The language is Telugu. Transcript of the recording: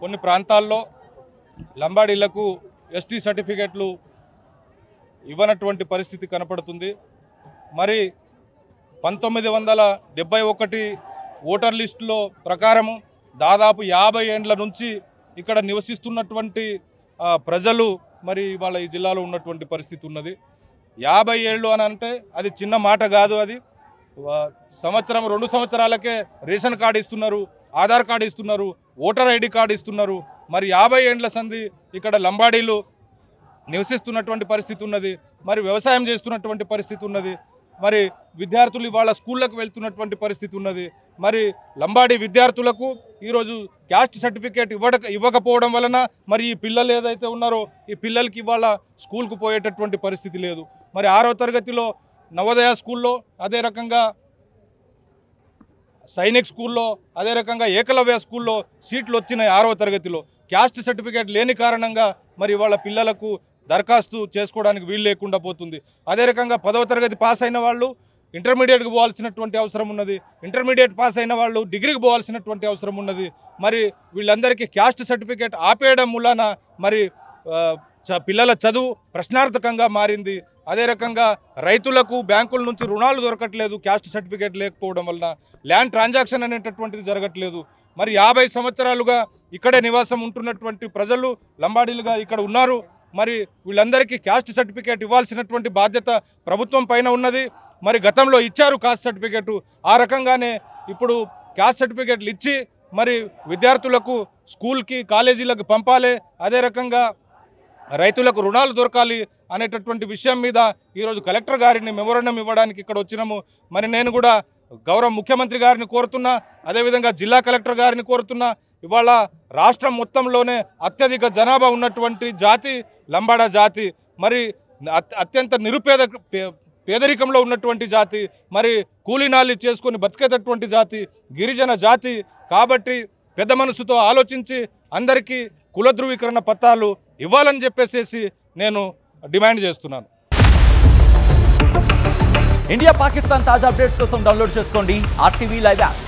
కొన్ని ప్రాంతాల్లో లంబాడీలకు ఎస్టీ సర్టిఫికెట్లు ఇవ్వనటువంటి పరిస్థితి కనపడుతుంది. మరి 1971 ఓటర్ లిస్టులో ప్రకారము దాదాపు 50 ఏండ్ల నుంచి ఇక్కడ నివసిస్తున్నటువంటి ప్రజలు మరి వాళ్ళ ఈ జిల్లాలో ఉన్నటువంటి పరిస్థితి ఉన్నది. 50 ఏళ్ళు అని అంటే అది చిన్న మాట కాదు. అది సంవత్సరం 2 సంవత్సరాలకే రేషన్ కార్డు ఇస్తున్నారు, ఆధార్ కార్డు ఇస్తున్నారు, ఓటర్ ఐడి కార్డు ఇస్తున్నారు. మరి 50 ఏండ్ల సంధి ఇక్కడ లంబాడీలు నివసిస్తున్నటువంటి పరిస్థితి ఉన్నది. మరి వ్యవసాయం చేస్తున్నటువంటి పరిస్థితి ఉన్నది. మరి విద్యార్థులు ఇవాళ స్కూళ్ళకు వెళ్తున్నటువంటి పరిస్థితి ఉన్నది. మరి లంబాడీ విద్యార్థులకు ఈరోజు క్యాస్ట్ సర్టిఫికేట్ ఇవ్వకపోవడం వలన మరి ఈ పిల్లలు ఏదైతే ఉన్నారో ఈ పిల్లలకి ఇవాళ స్కూల్కు పోయేటటువంటి పరిస్థితి లేదు. మరి 6వ తరగతిలో నవోదయ స్కూల్లో, అదే రకంగా సైనిక్ స్కూల్లో, అదే రకంగా ఏకలవ్య స్కూల్లో సీట్లు వచ్చినాయి 6వ తరగతిలో. క్యాస్ట్ సర్టిఫికేట్ లేని కారణంగా మరి వాళ్ళ పిల్లలకు దరఖాస్తు చేసుకోవడానికి వీలు లేకుండా పోతుంది. అదే రకంగా 10వ తరగతి పాస్ అయిన వాళ్ళు ఇంటర్మీడియట్కి పోవాల్సినటువంటి అవసరం ఉన్నది. ఇంటర్మీడియట్ పాస్ అయిన వాళ్ళు డిగ్రీకి పోవాల్సినటువంటి అవసరం ఉన్నది. మరి వీళ్ళందరికీ క్యాస్ట్ సర్టిఫికేట్ ఆపేయడం మూలాన మరి పిల్లల చదువు ప్రశ్నార్థకంగా మారింది. అదే రకంగా రైతులకు బ్యాంకుల నుంచి రుణాలు దొరకట్లేదు క్యాస్ట్ సర్టిఫికేట్ లేకపోవడం వలన. ల్యాండ్ ట్రాన్సాక్షన్ అనేటటువంటిది జరగట్లేదు. మరి 50 సంవత్సరాలుగా ఇక్కడే నివాసం ఉంటున్నటువంటి ప్రజలు లంబాడీలుగా ఇక్కడ ఉన్నారు. మరి వీళ్ళందరికీ క్యాస్ట్ సర్టిఫికేట్ ఇవ్వాల్సినటువంటి బాధ్యత ప్రభుత్వం పైన ఉన్నది. మరి గతంలో ఇచ్చారు కాస్ట్ సర్టిఫికేటు. ఆ రకంగానే ఇప్పుడు క్యాస్ట్ సర్టిఫికేట్లు ఇచ్చి మరి విద్యార్థులకు స్కూల్కి కాలేజీలకు పంపాలి, అదే రకంగా రైతులకు రుణాలు దొరకాలి అనేటటువంటి విషయం మీద ఈరోజు కలెక్టర్ గారిని మెమోరాండం ఇవ్వడానికి ఇక్కడ వచ్చినాము. మరి నేను కూడా గౌరవ ముఖ్యమంత్రి గారిని కోరుతున్నా, అదేవిధంగా జిల్లా కలెక్టర్ గారిని కోరుతున్నా. ఇవాళ రాష్ట్రం మొత్తంలోనే అత్యధిక జనాభా ఉన్నటువంటి జాతి లంబాడా జాతి. మరి అత్యంత పేదరికంలో ఉన్నటువంటి జాతి, మరి కూలీనాలి చేసుకొని బతికేటటువంటి జాతి గిరిజన జాతి. కాబట్టి పెద్ద మనసుతో ఆలోచించి అందరికీ కుల ధృవీకరణ పత్రాలు ఇవ్వాలని చెప్పేసి నేను డిమాండ్ చేస్తున్నాను. ఇండియా పాకిస్తాన్ తాజా అప్డేట్స్ కోసం డౌన్లోడ్ చేసుకోండి RTV లైవ్ యాప్.